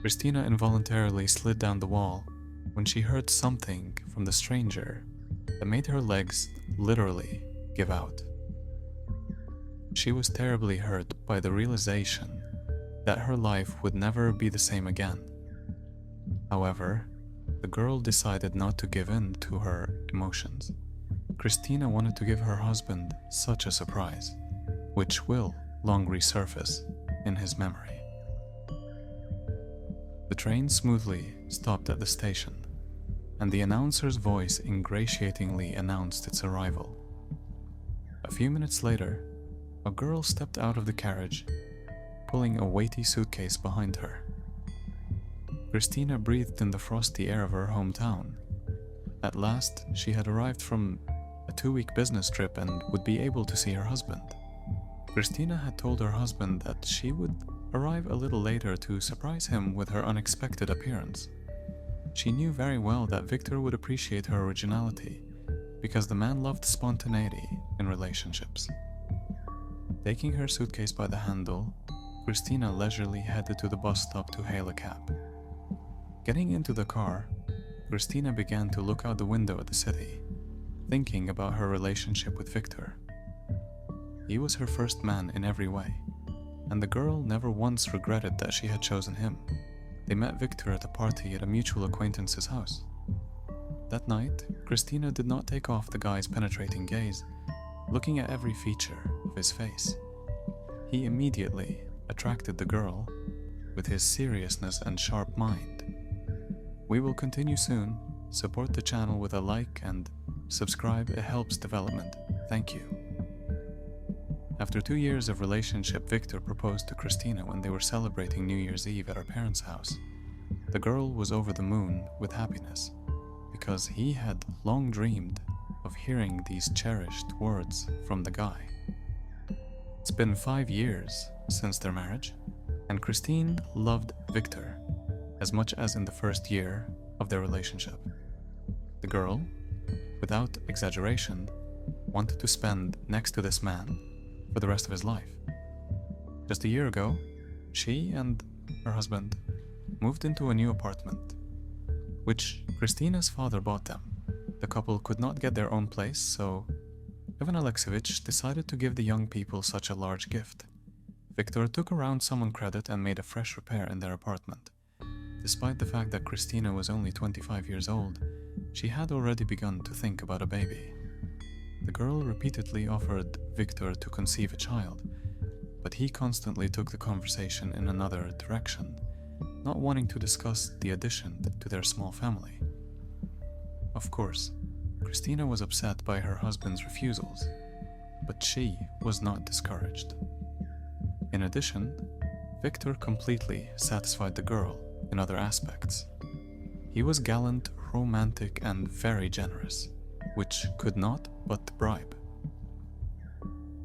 Christina involuntarily slid down the wall when she heard something from the stranger that made her legs literally give out. She was terribly hurt by the realization that her life would never be the same again. However, the girl decided not to give in to her emotions. Christina wanted to give her husband such a surprise, which will long resurface in his memory. The train smoothly stopped at the station, and the announcer's voice ingratiatingly announced its arrival. A few minutes later, a girl stepped out of the carriage, pulling a weighty suitcase behind her. Christina breathed in the frosty air of her hometown. At last, she had arrived from a 2-week business trip and would be able to see her husband. Christina had told her husband that she would arrive a little later to surprise him with her unexpected appearance. She knew very well that Victor would appreciate her originality, because the man loved spontaneity in relationships. Taking her suitcase by the handle, Christina leisurely headed to the bus stop to hail a cab. Getting into the car, Christina began to look out the window at the city, thinking about her relationship with Victor. He was her first man in every way, and the girl never once regretted that she had chosen him. They met Victor at a party at a mutual acquaintance's house. That night, Christina did not take off the guy's penetrating gaze, looking at every feature of his face. He immediately attracted the girl with his seriousness and sharp mind. We will continue soon. Support the channel with a like and subscribe, it helps development. Thank you. After 2 years of relationship, Victor proposed to Christina when they were celebrating New Year's Eve at her parents' house. The girl was over the moon with happiness, because he had long dreamed of hearing these cherished words from the guy. It's been 5 years since their marriage, and Christine loved Victor as much as in the first year of their relationship. The girl, without exaggeration, wanted to spend next to this man for the rest of his life. Just a year ago, she and her husband moved into a new apartment, which Christina's father bought them. The couple could not get their own place, so Ivan Alexeyevich decided to give the young people such a large gift. Victor took around some on credit and made a fresh repair in their apartment. Despite the fact that Christina was only 25 years old, she had already begun to think about a baby. The girl repeatedly offered Victor to conceive a child, but he constantly took the conversation in another direction, not wanting to discuss the addition to their small family. Of course, Christina was upset by her husband's refusals, but she was not discouraged. In addition, Victor completely satisfied the girl in other aspects. He was gallant, romantic, and very generous, which could not but bribe.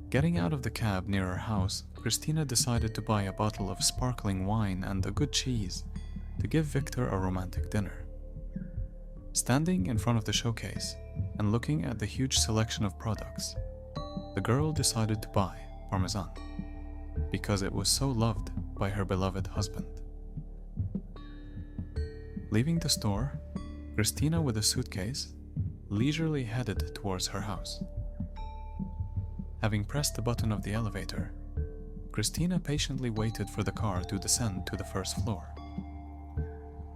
Getting out of the cab near her house, Christina decided to buy a bottle of sparkling wine and a good cheese to give Victor a romantic dinner. Standing in front of the showcase and looking at the huge selection of products, the girl decided to buy Parmesan because it was so loved by her beloved husband. Leaving the store, Christina, with a suitcase, leisurely headed towards her house. Having pressed the button of the elevator, Christina patiently waited for the car to descend to the first floor.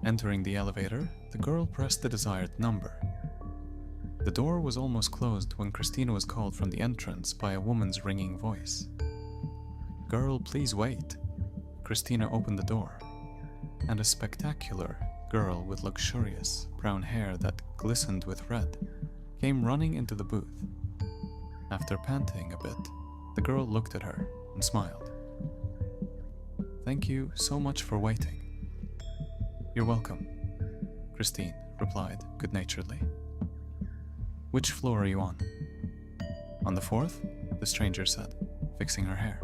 Entering the elevator, the girl pressed the desired number. The door was almost closed when Christina was called from the entrance by a woman's ringing voice. "Girl, please wait." Christina opened the door, and a spectacular girl with luxurious brown hair that glistened with red came running into the booth. After panting a bit, the girl looked at her and smiled. "Thank you so much for waiting." "You're welcome," Christine replied good-naturedly. "Which floor are you on?" "On the 4th, the stranger said, fixing her hair.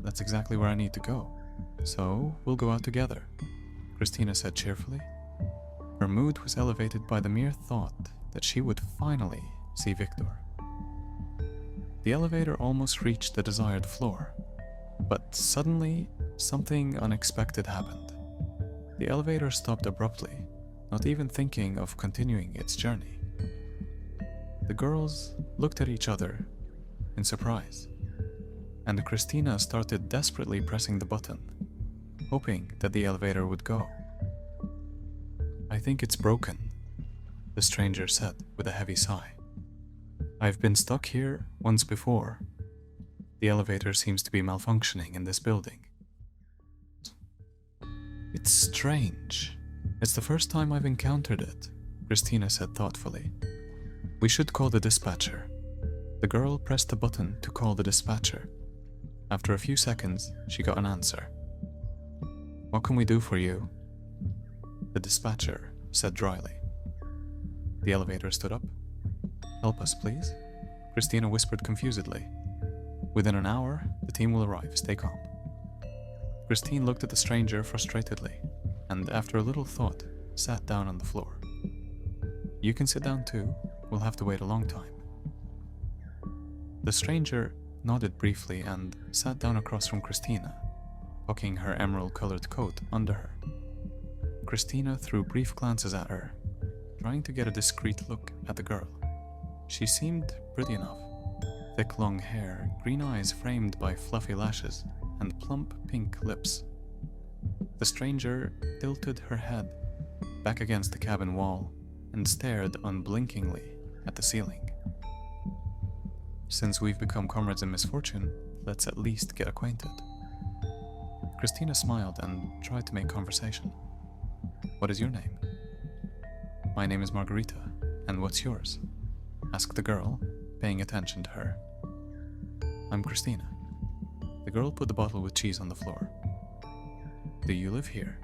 "That's exactly where I need to go, so we'll go out together," Christina said cheerfully. Her mood was elevated by the mere thought that she would finally see Victor. The elevator almost reached the desired floor, but suddenly something unexpected happened. The elevator stopped abruptly, not even thinking of continuing its journey. The girls looked at each other in surprise, and Christina started desperately pressing the button, hoping that the elevator would go. "I think it's broken," the stranger said with a heavy sigh. "I've been stuck here once before. The elevator seems to be malfunctioning in this building." "It's strange. It's the first time I've encountered it," Christina said thoughtfully. "We should call the dispatcher." The girl pressed the button to call the dispatcher. After a few seconds, she got an answer. "What can we do for you?" the dispatcher said dryly. The elevator stood up. "Help us, please," Christina whispered confusedly. "Within an hour, the team will arrive. Stay calm." Christine looked at the stranger frustratedly, and after a little thought, sat down on the floor. "You can sit down too. We'll have to wait a long time." The stranger nodded briefly and sat down across from Christina, tucking her emerald-colored coat under her. Christina threw brief glances at her, trying to get a discreet look at the girl. She seemed pretty enough. Thick long hair, green eyes framed by fluffy lashes, and plump pink lips. The stranger tilted her head back against the cabin wall and stared unblinkingly at the ceiling. "Since we've become comrades in misfortune, let's at least get acquainted." Christina smiled and tried to make conversation. "What is your name?" "My name is Margarita, and what's yours?" asked the girl, paying attention to her. "I'm Christina." The girl put the bottle with cheese on the floor. "Do you live here?"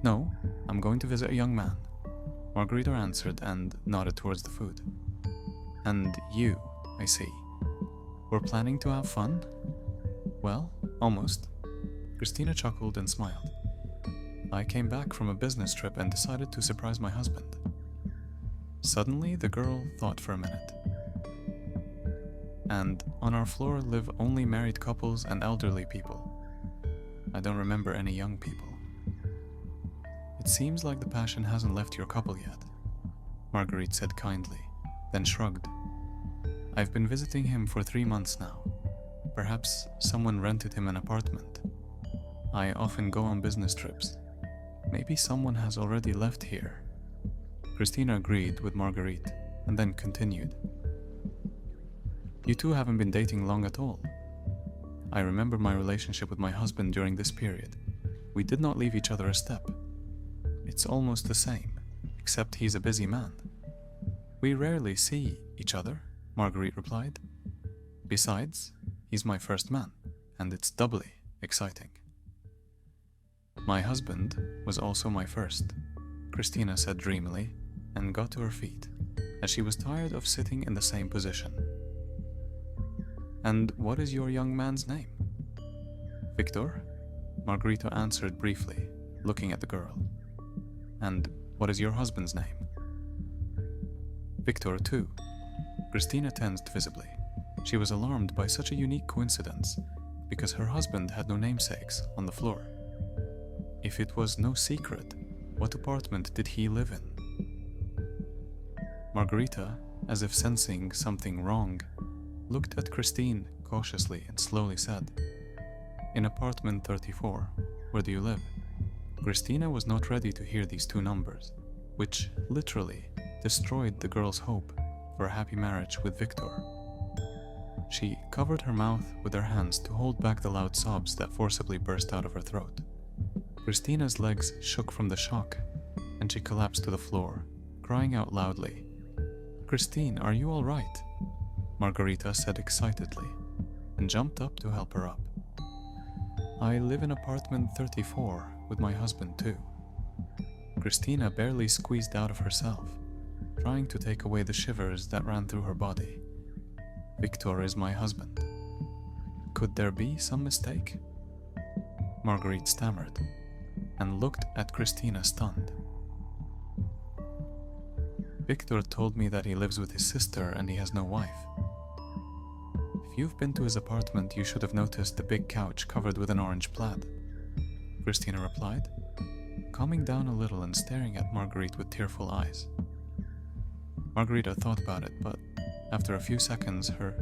"No, I'm going to visit a young man," Margarita answered and nodded towards the food. "And you, I see. We're planning to have fun?" "Well, almost." Christina chuckled and smiled. "I came back from a business trip and decided to surprise my husband." Suddenly, the girl thought for a minute. "And on our floor live only married couples and elderly people. I don't remember any young people." "It seems like the passion hasn't left your couple yet," Marguerite said kindly, then shrugged. "I've been visiting him for 3 months now. Perhaps someone rented him an apartment. I often go on business trips. Maybe someone has already left here." Christina agreed with Marguerite and then continued. "You two haven't been dating long at all. I remember my relationship with my husband during this period. We did not leave each other a step. It's almost the same, except he's a busy man." "We rarely see each other," Marguerite replied. "Besides, he's my first man, and it's doubly exciting." "My husband was also my first," Christina said dreamily, and got to her feet, as she was tired of sitting in the same position. "And what is your young man's name?" "Victor," Margarita answered briefly, looking at the girl. "And what is your husband's name?" "Victor, too." Christina tensed visibly. She was alarmed by such a unique coincidence, because her husband had no namesakes on the floor. If it was no secret, what apartment did he live in? Margarita, as if sensing something wrong, looked at Christine cautiously and slowly said, "In apartment 34. Where do you live?" Christina was not ready to hear these 2 numbers, which literally destroyed the girl's hope for a happy marriage with Victor. She covered her mouth with her hands to hold back the loud sobs that forcibly burst out of her throat. Christina's legs shook from the shock, and she collapsed to the floor, crying out loudly. "Christine, are you all right?" Margarita said excitedly, and jumped up to help her up. "I live in apartment 34 with my husband too." Christina barely squeezed out of herself, trying to take away the shivers that ran through her body. "Victor is my husband. Could there be some mistake?" Marguerite stammered, and looked at Christina stunned. "Victor told me that he lives with his sister and he has no wife." "If you've been to his apartment, you should have noticed the big couch covered with an orange plaid," Christina replied. calming down a little and staring at Marguerite with tearful eyes. Margarita thought about it, but after a few seconds, her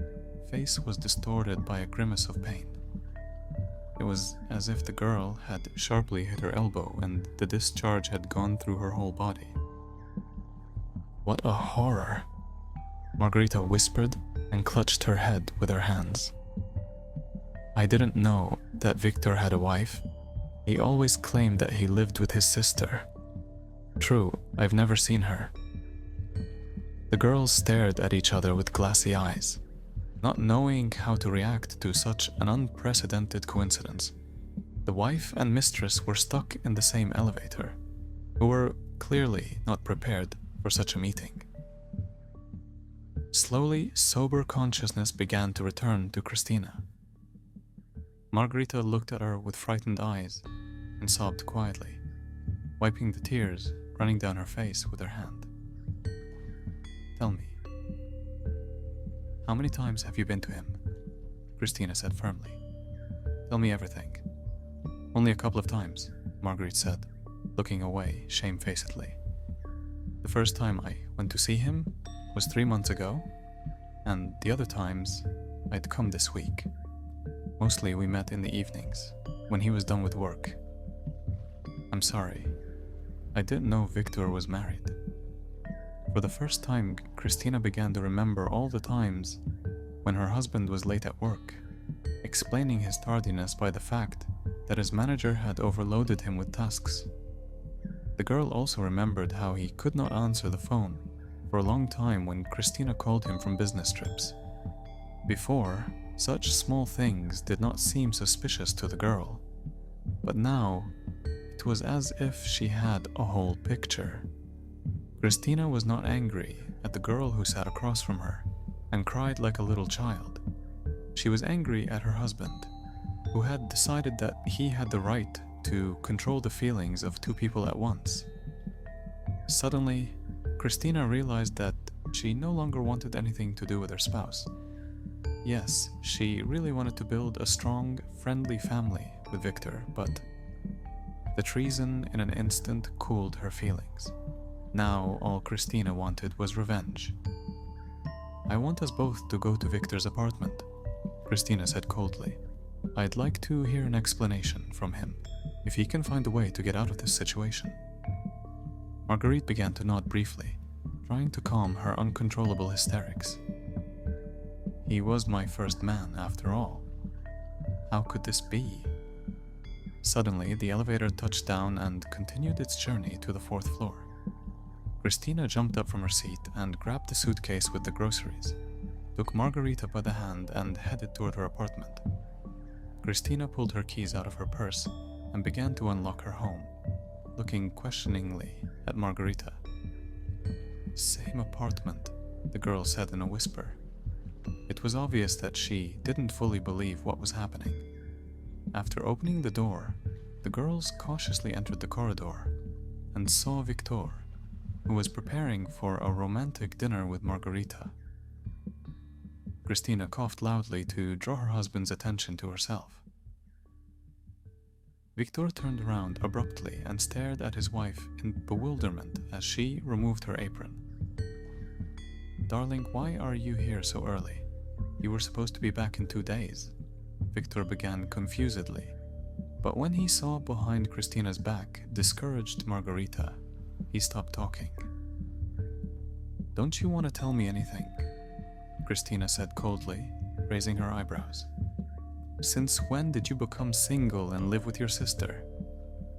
face was distorted by a grimace of pain. It was as if the girl had sharply hit her elbow and the discharge had gone through her whole body. "What a horror," Margarita whispered and clutched her head with her hands. "I didn't know that Victor had a wife. He always claimed that he lived with his sister. True, I've never seen her." The girls stared at each other with glassy eyes, not knowing how to react to such an unprecedented coincidence. The wife and mistress were stuck in the same elevator, who were clearly not prepared for such a meeting. Slowly, sober consciousness began to return to Christina. Margarita looked at her with frightened eyes and sobbed quietly, wiping the tears running down her face with her hand. "Tell me, how many times have you been to him?" Christina said firmly. "Tell me everything." "Only a couple of times," Marguerite said, looking away shamefacedly. "The first time I went to see him was 3 months ago, and the other times I'd come this week. Mostly we met in the evenings, when he was done with work. I'm sorry, I didn't know Victor was married." For the first time, Christina began to remember all the times when her husband was late at work, explaining his tardiness by the fact that his manager had overloaded him with tasks. The girl also remembered how he could not answer the phone for a long time when Christina called him from business trips. Before, such small things did not seem suspicious to the girl, but now it was as if she had a whole picture. Christina was not angry at the girl who sat across from her and cried like a little child. She was angry at her husband, who had decided that he had the right to control the feelings of two people at once. Suddenly, Christina realized that she no longer wanted anything to do with her spouse. Yes, she really wanted to build a strong, friendly family with Victor, but the treason in an instant cooled her feelings. Now all Christina wanted was revenge. "I want us both to go to Victor's apartment," Christina said coldly. "I'd like to hear an explanation from him, if he can find a way to get out of this situation." Marguerite began to nod briefly, trying to calm her uncontrollable hysterics. "He was my first man, after all. How could this be?" Suddenly, the elevator touched down and continued its journey to the 4th floor. Christina jumped up from her seat and grabbed the suitcase with the groceries, took Margarita by the hand and headed toward her apartment. Christina pulled her keys out of her purse and began to unlock her home, looking questioningly at Margarita. "Same apartment," the girl said in a whisper. It was obvious that she didn't fully believe what was happening. After opening the door, the girls cautiously entered the corridor and saw Victor, who was preparing for a romantic dinner with Margarita. Christina coughed loudly to draw her husband's attention to herself. Victor turned around abruptly and stared at his wife in bewilderment as she removed her apron. "Darling, why are you here so early? You were supposed to be back in 2 days," Victor began confusedly, but when he saw behind Christina's back discouraged Margarita, he stopped talking. "Don't you want to tell me anything?" Christina said coldly, raising her eyebrows. "Since when did you become single and live with your sister?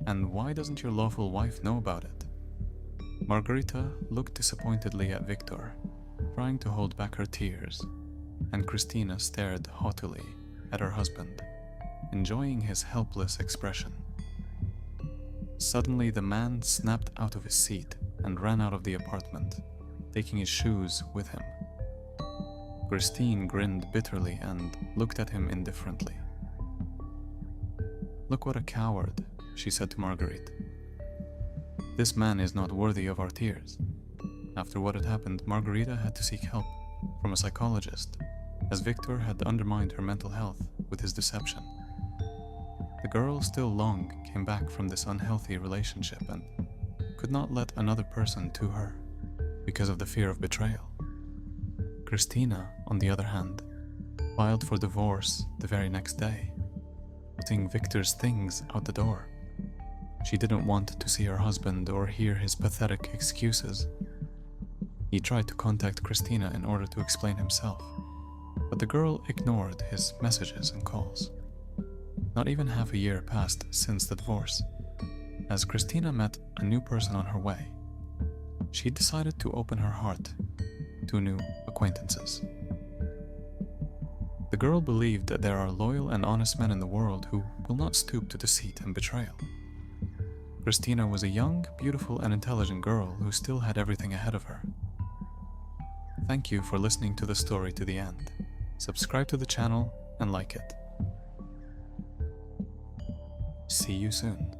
And why doesn't your lawful wife know about it?" Margarita looked disappointedly at Victor, trying to hold back her tears, and Christina stared haughtily at her husband, enjoying his helpless expression. Suddenly, the man snapped out of his seat and ran out of the apartment, taking his shoes with him. Christine grinned bitterly and looked at him indifferently. "Look what a coward," she said to Marguerite. "This man is not worthy of our tears." After what had happened, Margarita had to seek help from a psychologist, as Victor had undermined her mental health with his deception. The girl, still long, came back from this unhealthy relationship and could not let another person to her because of the fear of betrayal. Christina, on the other hand, filed for divorce the very next day, putting Victor's things out the door. She didn't want to see her husband or hear his pathetic excuses. He tried to contact Christina in order to explain himself, but the girl ignored his messages and calls. Not even half a year passed since the divorce, as Christina met a new person on her way. She decided to open her heart to new acquaintances. The girl believed that there are loyal and honest men in the world who will not stoop to deceit and betrayal. Christina was a young, beautiful, and intelligent girl who still had everything ahead of her. Thank you for listening to the story to the end. Subscribe to the channel and like it. See you soon.